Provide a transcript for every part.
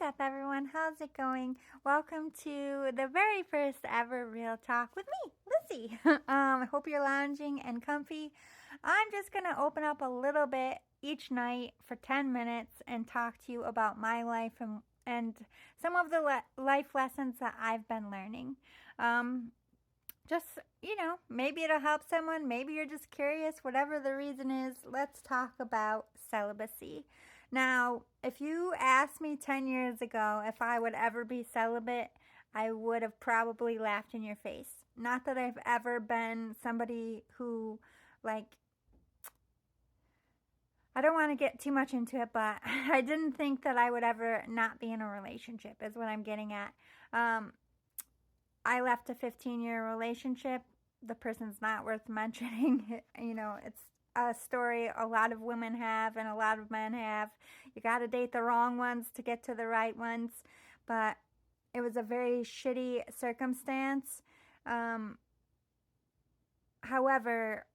up, everyone? How's it going? Welcome to the very first ever Real Talk with me, Lizzie. I hope you're lounging and comfy. I'm just going to open up a little bit each night for 10 minutes and talk to you about my life and some of the life lessons that I've been learning. Just, maybe it'll help someone. Maybe you're just curious. Whatever the reason is, let's talk about celibacy. Now, if you asked me 10 years ago if I would ever be celibate, I would have probably laughed in your face. Not that I've ever been somebody who, like, I don't want to get too much into it, but I didn't think that I would ever not be in a relationship, is what I'm getting at. I left a 15-year relationship. The person's not worth mentioning. It's a story a lot of women have and a lot of men have. You got to date the wrong ones to get to the right ones. But it was a very shitty circumstance. However,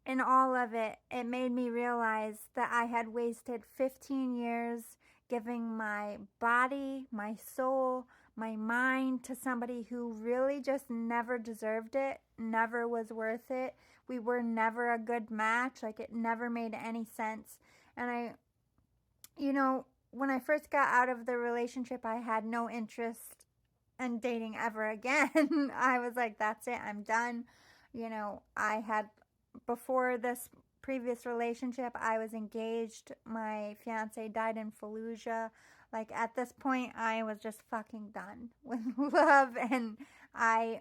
in all of it, it made me realize that I had wasted 15 years giving my body, my soul, my mind to somebody who really just never deserved it, never was worth it. We were never a good match. Like, it never made any sense. And when I first got out of the relationship, I had no interest in dating ever again. I was like, that's it, I'm done. Before this previous relationship, I was engaged. My fiance died in Fallujah. Like, at this point, I was just fucking done with love. And I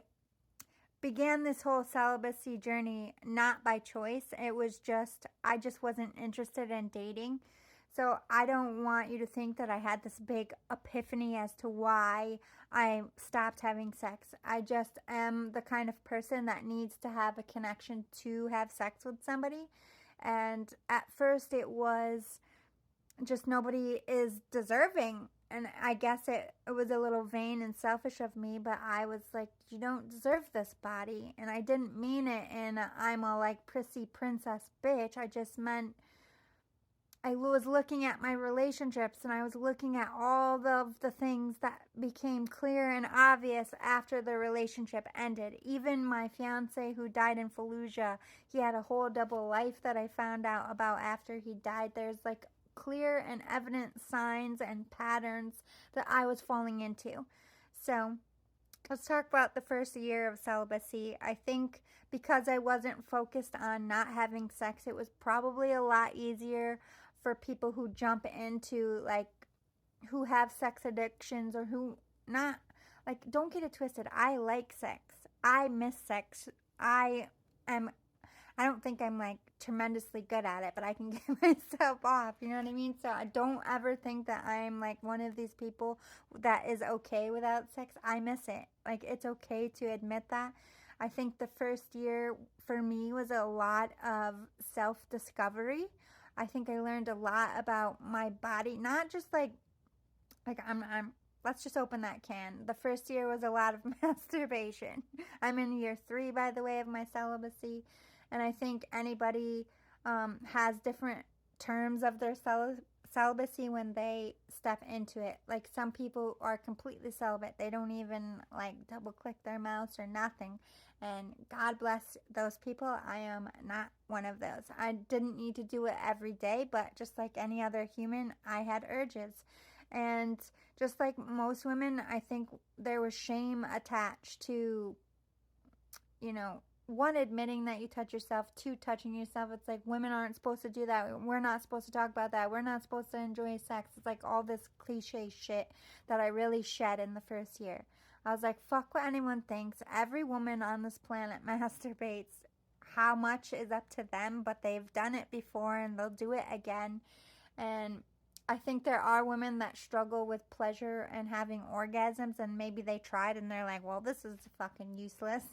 began this whole celibacy journey not by choice. It was just, I just wasn't interested in dating. So I don't want you to think that I had this big epiphany as to why I stopped having sex. I just am the kind of person that needs to have a connection to have sex with somebody. And at first it was just nobody is deserving. And I guess it was a little vain and selfish of me, but I was like, you don't deserve this body. And I didn't mean it in I'm a like prissy princess bitch. I just meant I was looking at my relationships and I was looking at all of the things that became clear and obvious after the relationship ended. Even my fiance who died in Fallujah, he had a whole double life that I found out about after he died. There's like clear and evident signs and patterns that I was falling into. So let's talk about the first year of celibacy. I think because I wasn't focused on not having sex, it was probably a lot easier for people who jump into, like, who have sex addictions or who not, like, don't get it twisted. I like sex. I miss sex. I don't think I'm like tremendously good at it, but I can get myself off. You know what I mean? So I don't ever think that I'm like one of these people that is okay without sex. I miss it. Like, it's okay to admit that. I think the first year for me was a lot of self-discovery. I think I learned a lot about my body, not just like I'm let's just open that can. The first year was a lot of masturbation. I'm in year 3, by the way, of my celibacy. And I think anybody has different terms of their celibacy when they step into it. Like, some people are completely celibate. They don't even like double click their mouse or nothing. And God bless those people. I am not one of those. I didn't need to do it every day, but just like any other human, I had urges. And just like most women, I think there was shame attached to, one, admitting that you touch yourself, 2, touching yourself. It's like women aren't supposed to do that. We're not supposed to talk about that. We're not supposed to enjoy sex. It's like all this cliche shit that I really shed in the first year. I was like, fuck what anyone thinks. Every woman on this planet masturbates. How much is up to them, but they've done it before and they'll do it again. And I think there are women that struggle with pleasure and having orgasms, and maybe they tried and they're like, well, this is fucking useless.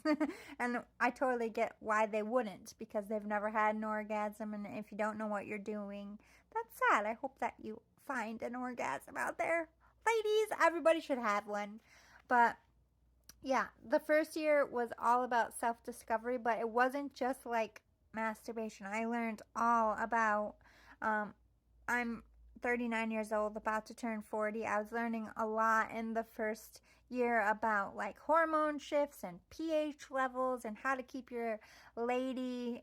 And I totally get why they wouldn't, because they've never had an orgasm, and if you don't know what you're doing, that's sad. I hope that you find an orgasm out there. Ladies, everybody should have one. But yeah, the first year was all about self-discovery, but it wasn't just like masturbation. I learned all about, I'm 39 years old, about to turn 40. I was learning a lot in the first year about like hormone shifts and pH levels and how to keep your lady,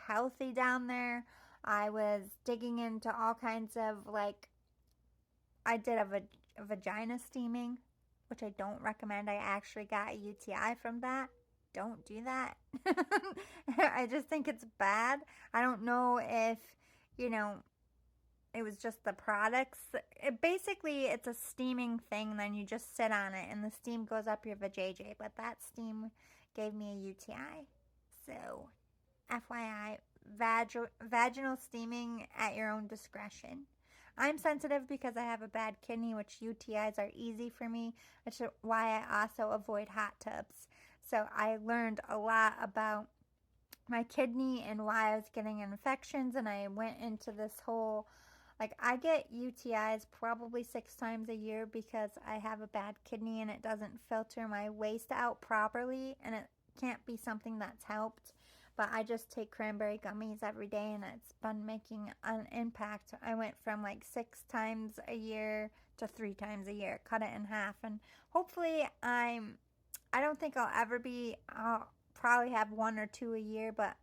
healthy down there. I was digging into all kinds of like, I did a vagina steaming, which I don't recommend. I actually got a UTI from that. Don't do that. I just think it's bad. I don't know if, you know, it was just the products. Basically, it's a steaming thing. Then you just sit on it, and the steam goes up your vajayjay. But that steam gave me a UTI. So, FYI, vaginal steaming at your own discretion. I'm sensitive because I have a bad kidney, which UTIs are easy for me, which is why I also avoid hot tubs. So I learned a lot about my kidney and why I was getting infections, and I went into this whole like I get UTIs probably 6 times a year because I have a bad kidney and it doesn't filter my waste out properly, and it can't be something that's helped. But I just take cranberry gummies every day and it's been making an impact. I went from like 6 times a year to 3 times a year, cut it in half, and hopefully I don't think I'll probably have 1 or 2 a year, but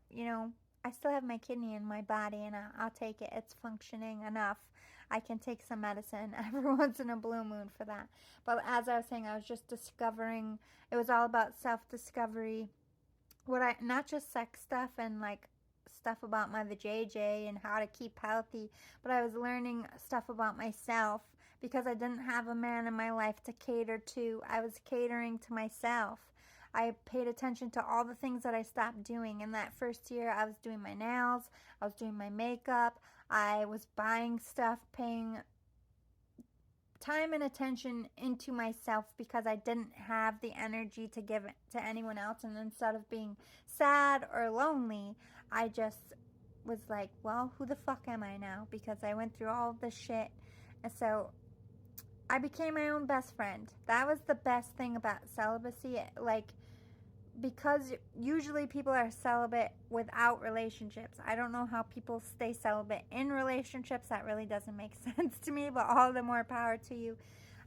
I still have my kidney in my body, and I'll take it. It's functioning enough. I can take some medicine every once in a blue moon for that. But as I was saying, I was just discovering, it was all about self-discovery. Not just sex stuff and like stuff about my vajayjay and how to keep healthy, but I was learning stuff about myself because I didn't have a man in my life to cater to. I was catering to myself. I paid attention to all the things that I stopped doing. In that first year, I was doing my nails, I was doing my makeup, I was buying stuff, paying time and attention into myself because I didn't have the energy to give it to anyone else. And instead of being sad or lonely, I just was like, well, who the fuck am I now? Because I went through all of this shit. And so I became my own best friend. That was the best thing about celibacy. Like, because usually people are celibate without relationships. I don't know how people stay celibate in relationships. That really doesn't make sense to me, but all the more power to you.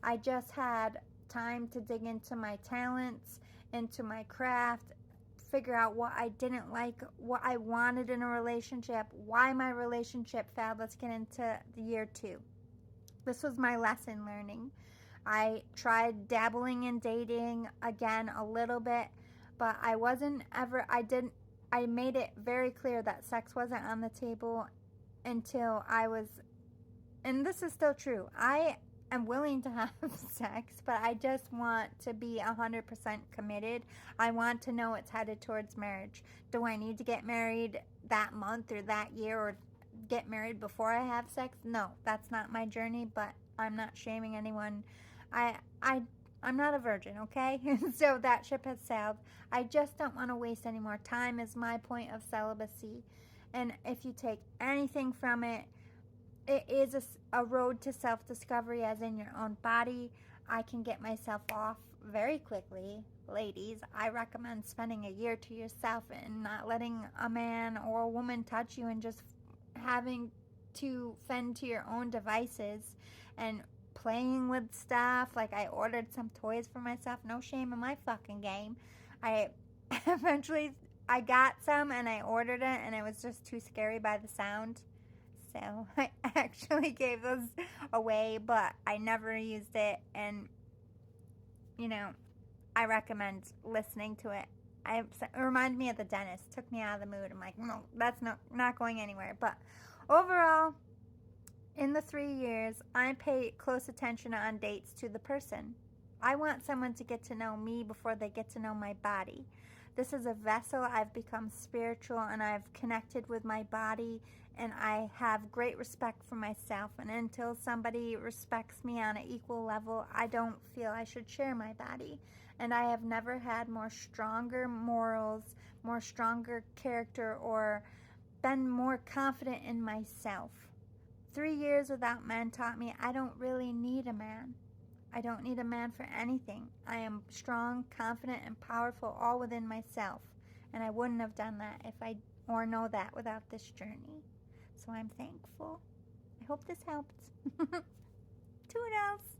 I just had time to dig into my talents, into my craft, figure out what I didn't like, what I wanted in a relationship, why my relationship failed. Let's get into the year 2. This was my lesson learning. I tried dabbling in dating again a little bit, but I made it very clear that sex wasn't on the table until and this is still true. I am willing to have sex, but I just want to be 100% committed. I want to know it's headed towards marriage. Do I need to get married that month or that year or get married before I have sex? No, that's not my journey, but I'm not shaming anyone. I'm not a virgin, okay? So that ship has sailed. I just don't want to waste any more time is my point of celibacy. And if you take anything from it, it is a road to self-discovery as in your own body. I can get myself off very quickly. Ladies, I recommend spending a year to yourself and not letting a man or a woman touch you and just having to fend to your own devices and playing with stuff. Like I ordered some toys for myself. No shame in my fucking game. I eventually got some and I ordered it and it was just too scary by the sound. So I actually gave those away, but I never used it. And I recommend listening to it. It reminded me of the dentist. Took me out of the mood. I'm like, no, that's not going anywhere. But overall, in the 3 years, I pay close attention on dates to the person. I want someone to get to know me before they get to know my body. This is a vessel. I've become spiritual and I've connected with my body, and I have great respect for myself. And until somebody respects me on an equal level, I don't feel I should share my body. And I have never had more stronger morals, more stronger character, or been more confident in myself. 3 years without men taught me I don't really need a man. I don't need a man for anything. I am strong, confident, and powerful all within myself. And I wouldn't have done that know that without this journey. So I'm thankful. I hope this helped. Toodles!